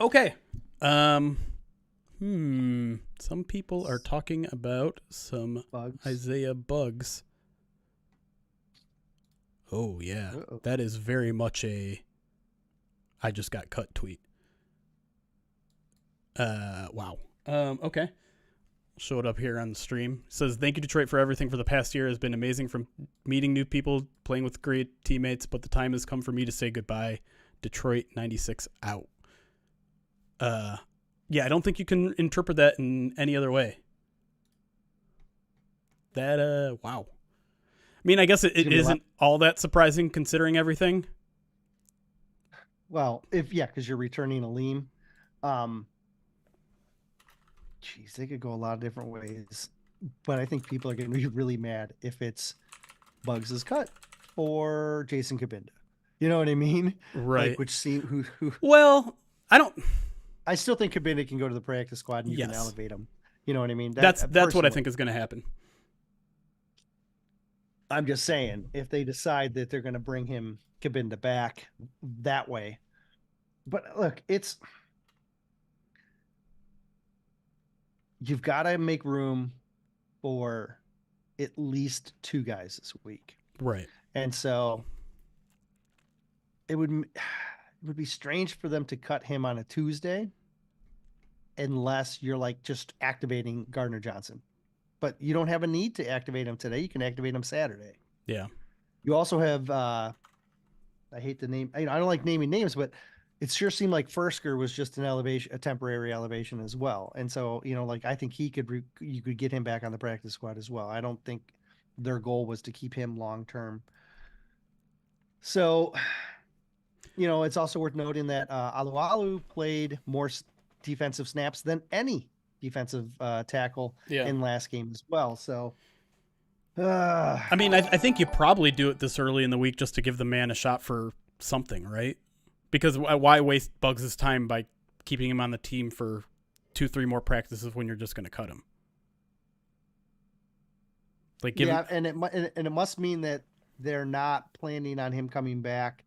Okay. Some people are talking about some Bugs. Isaiah bugs. Oh yeah, Uh-oh. that is very much a I just got cut tweet. Wow. Okay. Show it up here on the stream. It says, thank you, Detroit, for everything for the past year. It has been amazing from meeting new people, playing with great teammates, but the time has come for me to say goodbye. Detroit 96 out. Yeah, I don't think you can interpret that in any other way. That, wow. I mean, I guess it isn't all that surprising considering everything. Well, because you're returning a Aleem. Geez, they could go a lot of different ways. But I think people are going to be really mad if it's Bugs' cut or Jason Kabinda. You know what I mean? Right. Like, which seem who Well, I still think Kabinda can go to the practice squad and you can Yes. elevate him. You know what I mean? That's what I think is going to happen. I'm just saying, if they decide that they're going to bring him Kabinda back that way. But look, you've got to make room for at least two guys this week. Right. And so it would be strange for them to cut him on a Tuesday unless you're like just activating Gardner Johnson. But you don't have a need to activate him today. You can activate him Saturday. Yeah. You also have I hate the name. I don't like naming names, but it sure seemed like Fursker was just a temporary elevation as well. And so, like I think you could get him back on the practice squad as well. I don't think their goal was to keep him long term. So, it's also worth noting that Alualu played more defensive snaps than any defensive tackle in last game as well. So, I mean, I think you probably do it this early in the week just to give the man a shot for something, right? Because why waste Bugs' time by keeping him on the team for 2-3 more practices when you're just going to cut him? Like, and it must mean that they're not planning on him coming back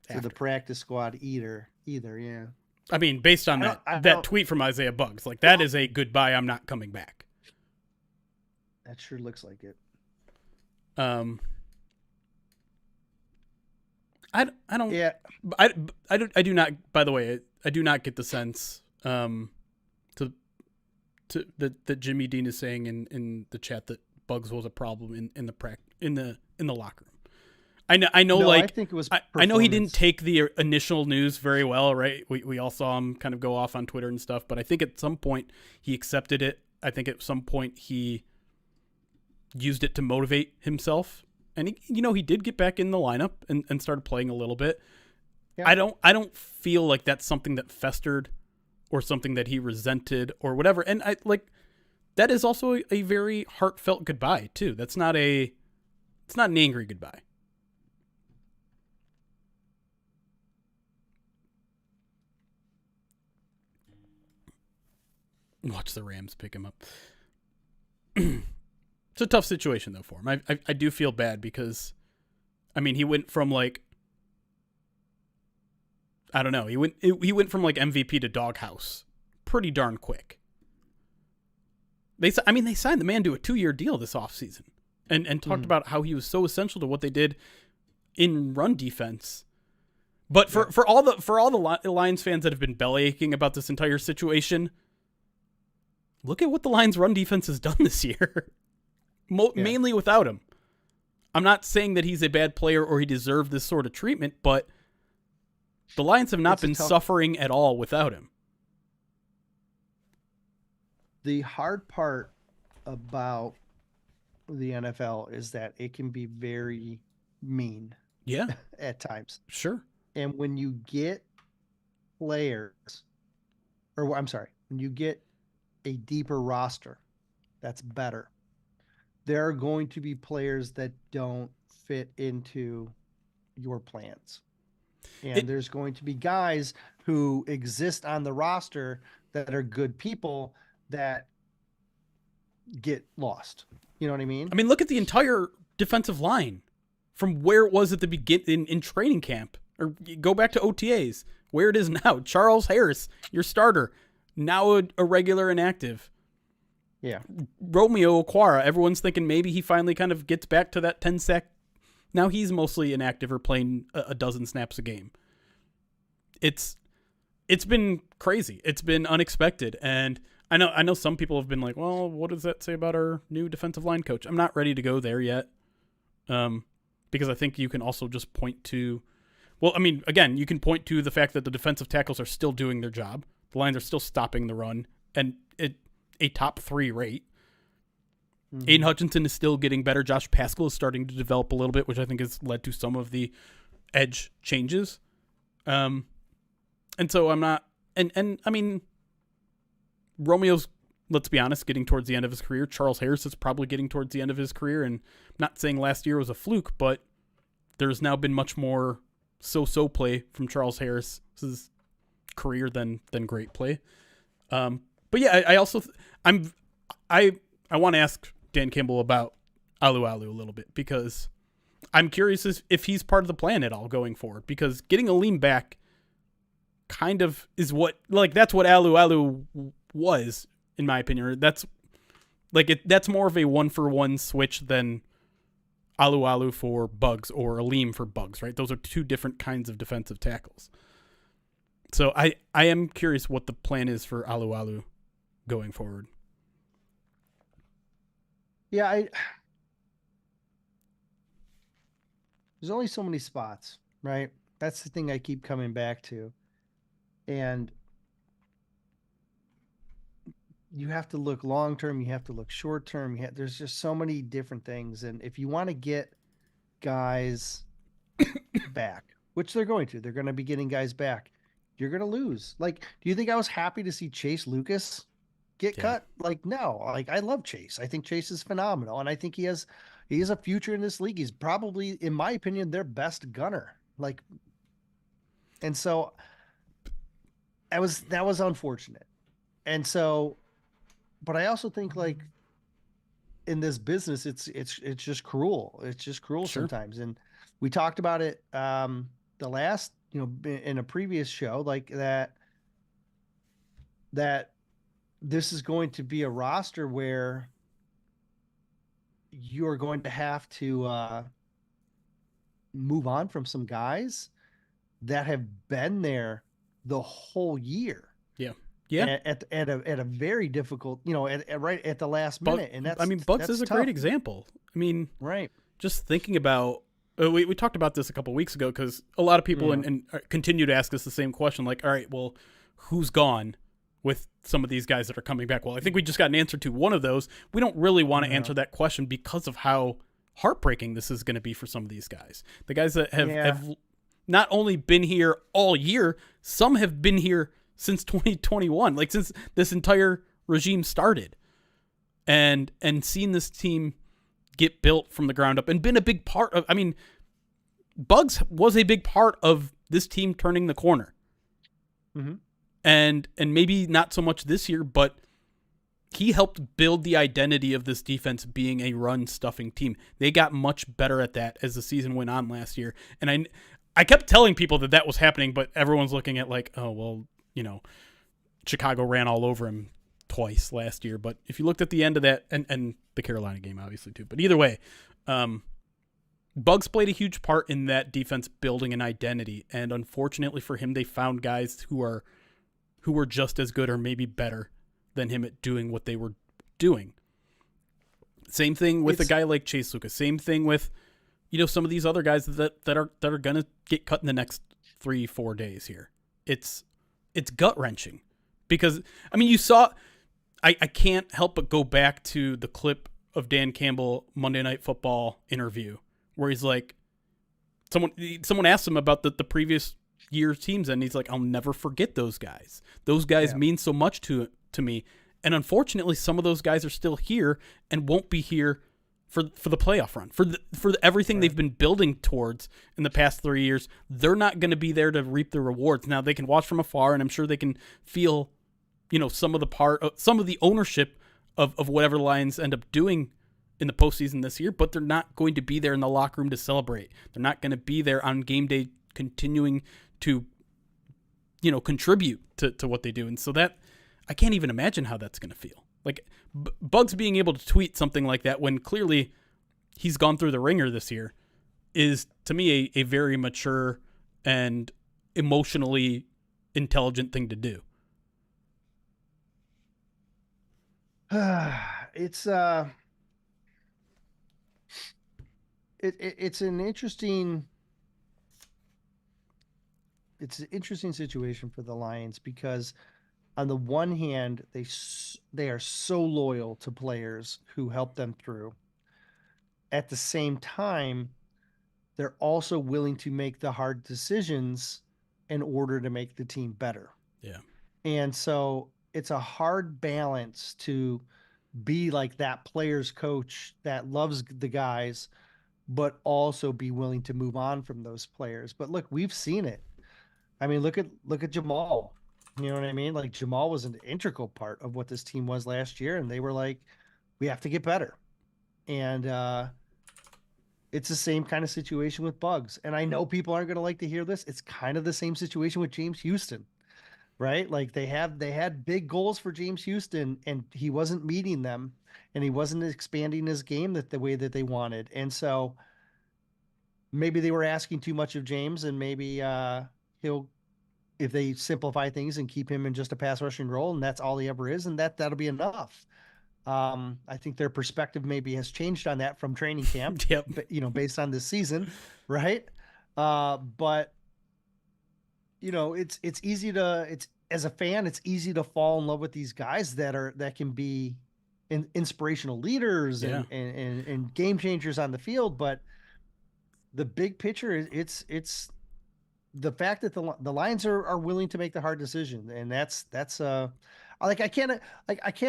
to the practice squad either. Yeah. I mean, based on that tweet from Isaiah Bugs, like that is a goodbye. I'm not coming back. That sure looks like it. I don't. Yeah. I do not. By the way, I do not get the sense that Jimmy Dean is saying in the chat that Bugs was a problem in the locker room. I know. No, I think it was. I know he didn't take the initial news very well, right? We all saw him kind of go off on Twitter and stuff, but I think at some point he accepted it. I think at some point he used it to motivate himself, and he did get back in the lineup and started playing a little bit. Yeah. I don't feel like that's something that festered or something that he resented or whatever. And that is also a very heartfelt goodbye too. It's not an angry goodbye. Watch the Rams pick him up. It's a tough situation though for him. I do feel bad because, I mean, he went from I don't know. He went from MVP to doghouse pretty darn quick. They signed the man to a 2-year deal this offseason and talked about how he was so essential to what they did in run defense. But for all the Lions fans that have been bellyaching about this entire situation, look at what the Lions' run defense has done this year, mainly without him. I'm not saying that he's a bad player or he deserved this sort of treatment, but the Lions have not been suffering at all without him. The hard part about the NFL is that it can be very mean. Yeah. At times. Sure. And when you get when you get a deeper roster that's better, there are going to be players that don't fit into your plans. And there's going to be guys who exist on the roster that are good people that get lost. You know what I mean? I mean, look at the entire defensive line from where it was at the beginning in training camp Or go back to OTAs, where it is now. Charles Harris, your starter, now a regular inactive. Yeah. Romeo Okwara, everyone's thinking maybe he finally kind of gets back to that 10 sack. Now he's mostly inactive or playing a dozen snaps a game. It's been crazy. It's been unexpected. And I know some people have been like, well, what does that say about our new defensive line coach? I'm not ready to go there yet. Because I think you can also just point to, well, I mean, again, you can point to the fact that the defensive tackles are still doing their job. The lines are still stopping the run and a top 3 rate. Mm-hmm. Aiden Hutchinson is still getting better. Josh Paschal is starting to develop a little bit, which I think has led to some of the edge changes. And so I'm not, and I mean, Romeo's, let's be honest, getting towards the end of his career. Charles Harris is probably getting towards the end of his career. And I'm not saying last year was a fluke, but there's now been much more so-so play from Charles Harris's career than great play. But yeah, I also, I want to ask Dan Campbell about Alu a little bit, because I'm curious if he's part of the plan at all going forward, because getting Aleem back kind of is that's what Alu was, in my opinion. That's more of a 1-for-1 switch than Alu for Bugs or Aleem for Bugs, right? Those are two different kinds of defensive tackles. So I am curious what the plan is for Alu going forward. Yeah, there's only so many spots, right? That's the thing I keep coming back to. And you have to look long-term, you have to look short-term. There's just so many different things. And if you want to get guys back, which they're going to be getting guys back, you're going to lose. Like, do you think I was happy to see Chase Lucas get cut? Like, no. Like, I love Chase. I think Chase is phenomenal. And I think he has a future in this league. He's probably, in my opinion, their best gunner. Like, and so that was unfortunate. And so, but I also think, like, in this business, it's just cruel. It's just cruel sometimes. And we talked about it the last, in a previous show, like that this is going to be a roster where you're going to have to move on from some guys that have been there the whole year. Yeah. At a very difficult, right at the last minute. And Bugs is a great example. I mean, right. Just thinking about, we talked about this a couple weeks ago, because a lot of people and continue to ask us the same question. Like, all right, well, who's gone with some of these guys that are coming back? Well, I think we just got an answer to one of those. We don't really want to answer that question because of how heartbreaking this is going to be for some of these guys. The guys that have not only been here all year, some have been here since 2021, like since this entire regime started, and seen this team get built from the ground up and been a big part of, I mean, Bugs was a big part of this team turning the corner. Mm-hmm. And maybe not so much this year, but he helped build the identity of this defense being a run stuffing team. They got much better at that as the season went on last year. And I kept telling people that was happening, but everyone's looking at like, oh, well, Chicago ran all over him twice last year. But if you looked at the end of that, and the Carolina game obviously too, but either way, Bugs played a huge part in that defense building an identity. And unfortunately for him, they found guys who were just as good or maybe better than him at doing what they were doing. Same thing with a guy like Chase Lucas. Same thing with, some of these other guys that are going to get cut in the next 3-4 days here. It's gut-wrenching because, I mean, you saw, I can't help but go back to the clip of Dan Campbell Monday Night Football interview where he's like, someone asked him about the previous year's teams, and he's like, I'll never forget those guys. Those guys mean so much to me. And unfortunately, some of those guys are still here and won't be here for the playoff run, for everything they've been building towards in the past 3 years. They're not going to be there to reap the rewards. Now they can watch from afar, and I'm sure they can feel, some of the ownership of whatever the Lions end up doing in the postseason this year, but they're not going to be there in the locker room to celebrate. They're not going to be there on game day continuing to, contribute to what they do. And so that, I can't even imagine how that's going to feel. Like Bugs being able to tweet something like that when clearly he's gone through the ringer this year is, to me, a very mature and emotionally intelligent thing to do. It's it's an interesting situation for the Lions because on the one hand they are so loyal to players who help them through. At the same time, they're also willing to make the hard decisions in order to make the team better. Yeah. And so it's a hard balance to be like that player's coach that loves the guys, but also be willing to move on from those players. But look, we've seen it. I mean, look at Jamal. You know what I mean? Like Jamal was an integral part of what this team was last year, and they were like, we have to get better. And it's the same kind of situation with Bugs. And I know people aren't going to like to hear this. It's kind of the same situation with James Houston, right? Like they had big goals for James Houston, and he wasn't meeting them, and he wasn't expanding his game the way that they wanted. And so maybe they were asking too much of James, and maybe he'll, if they simplify things and keep him in just a pass rushing role, and that's all he ever is, and that'll be enough. I think their perspective maybe has changed on that from training camp, Yep. Based on this season, right? But it's easy it's as a fan, it's easy to fall in love with these guys that can be inspirational leaders and game changers on the field. But the big picture, it's the fact that the Lions are willing to make the hard decision, and that's I can't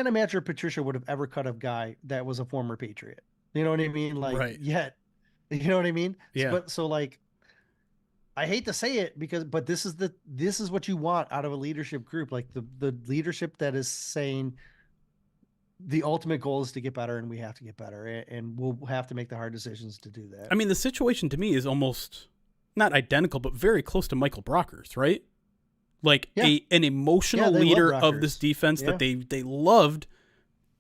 imagine Patricia would have ever cut a guy that was a former Patriot. You know what I mean? Like, right. Yet, you know what I mean? Yeah. So like, I hate to say it but this is what you want out of a leadership group, like the leadership that is saying the ultimate goal is to get better, and we have to get better, and we'll have to make the hard decisions to do that. I mean, the situation to me is almost not identical, but very close to Michael Brockers, right? Like an emotional leader of this defense that they loved,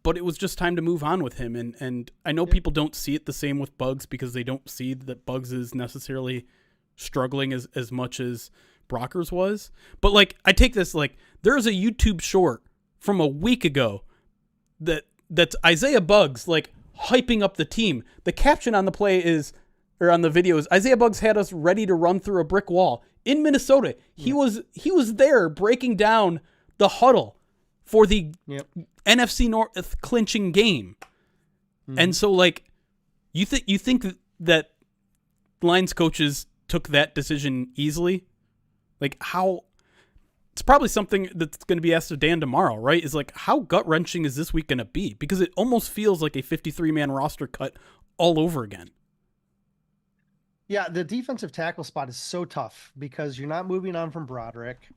but it was just time to move on with him. And I know people don't see it the same with Bugs because they don't see that Bugs is necessarily struggling as much as Brockers was. But like, I take this, like, there's a YouTube short from a week ago that's Isaiah Bugs, like, hyping up the team. The caption on the play is, or on the video is, Isaiah Bugs had us ready to run through a brick wall. In Minnesota, he was there breaking down the huddle for the NFC North clinching game. Mm-hmm. And so, like, you think that Lions coaches took that decision easily? Like, how? It's probably something that's going to be asked of Dan tomorrow, right? Is like, how gut-wrenching is this week going to be? Because it almost feels like a 53-man roster cut all over again. Yeah, the defensive tackle spot is so tough because you're not moving on from Broderick.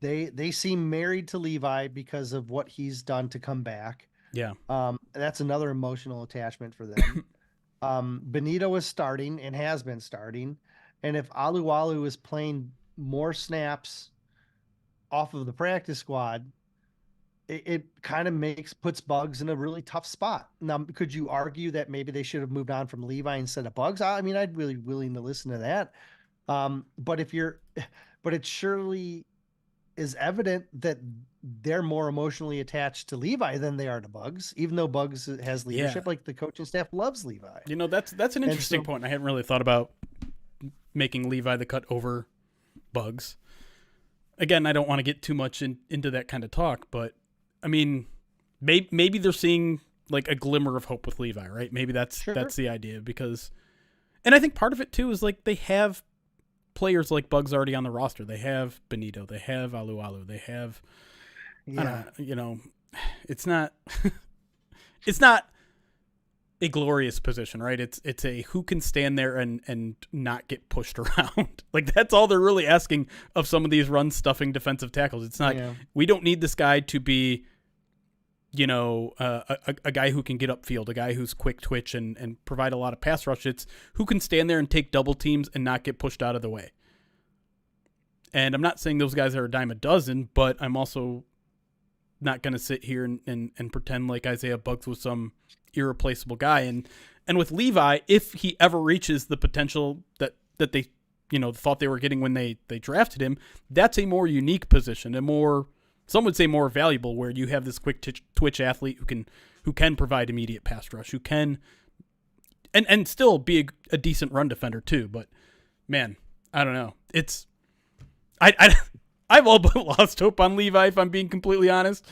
They seem married to Levi because of what he's done to come back. Yeah. That's another emotional attachment for them. Benito is starting and has been starting. And if Alualu is playing more snaps off of the practice squad, it kind of puts Bugs in a really tough spot. Now, could you argue that maybe they should have moved on from Levi instead of Bugs? I mean, I'd really willing to listen to that. But it surely is evident that they're more emotionally attached to Levi than they are to Bugs, even though Bugs has leadership. Like the coaching staff loves Levi. That's an interesting point. I hadn't really thought about making Levi the cut over Bugs. Again, I don't want to get too much into that kind of talk, but I mean, maybe they're seeing like a glimmer of hope with Levi, right? Maybe that's the idea because, and I think part of it too is like they have players like Bugs already on the roster. They have Benito, they have Alualu, they have, it's not a glorious position, right? It's a who can stand there and not get pushed around. Like that's all they're really asking of some of these run stuffing defensive tackles. It's not we don't need this guy to be, a guy who can get upfield, a guy who's quick twitch and provide a lot of pass rush. It's who can stand there and take double teams and not get pushed out of the way. And I'm not saying those guys are a dime a dozen, but I'm also not going to sit here and pretend like Isaiah Buggs was some irreplaceable guy. And with Levi, if he ever reaches the potential that they thought they were getting when they drafted him, that's a more unique position, a more, some would say more valuable, where you have this quick twitch athlete who can provide immediate pass rush, who can and still be a decent run defender too. But man, I don't know. It's I've all but lost hope on Levi, if I'm being completely honest.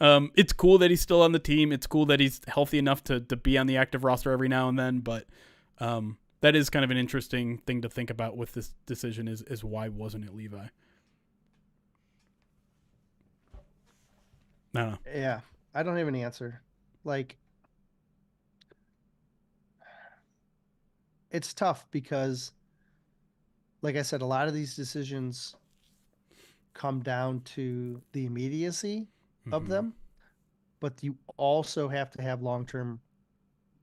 It's cool that he's still on the team. It's cool that he's healthy enough to be on the active roster every now and then. But that is kind of an interesting thing to think about with this decision is why wasn't it Levi? I don't know. Yeah, I don't have an answer. Like, it's tough because, like I said, a lot of these decisions come down to the immediacy of them, but you also have to have long-term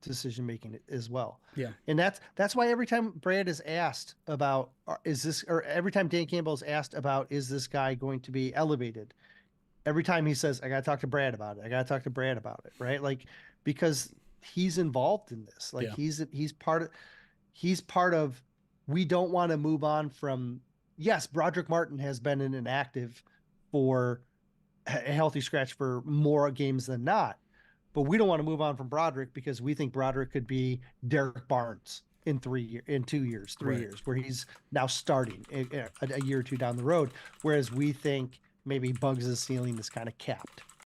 decision making as well. Yeah. And that's why every time Brad is asked about every time Dan Campbell is asked about is this guy going to be elevated, every time he says, I got to talk to Brad about it. I got to talk to Brad about it. Right. Like, because he's involved in this. Like, he's part of, we don't want to move on from, yes, Broderick Martin has been in an active for a healthy scratch for more games than not, but we don't want to move on from Broderick because we think Broderick could be Derek Barnes in 2 years, 3 years, where he's now starting a year or two down the road. Whereas we think maybe Bugs' ceiling is kind of capped.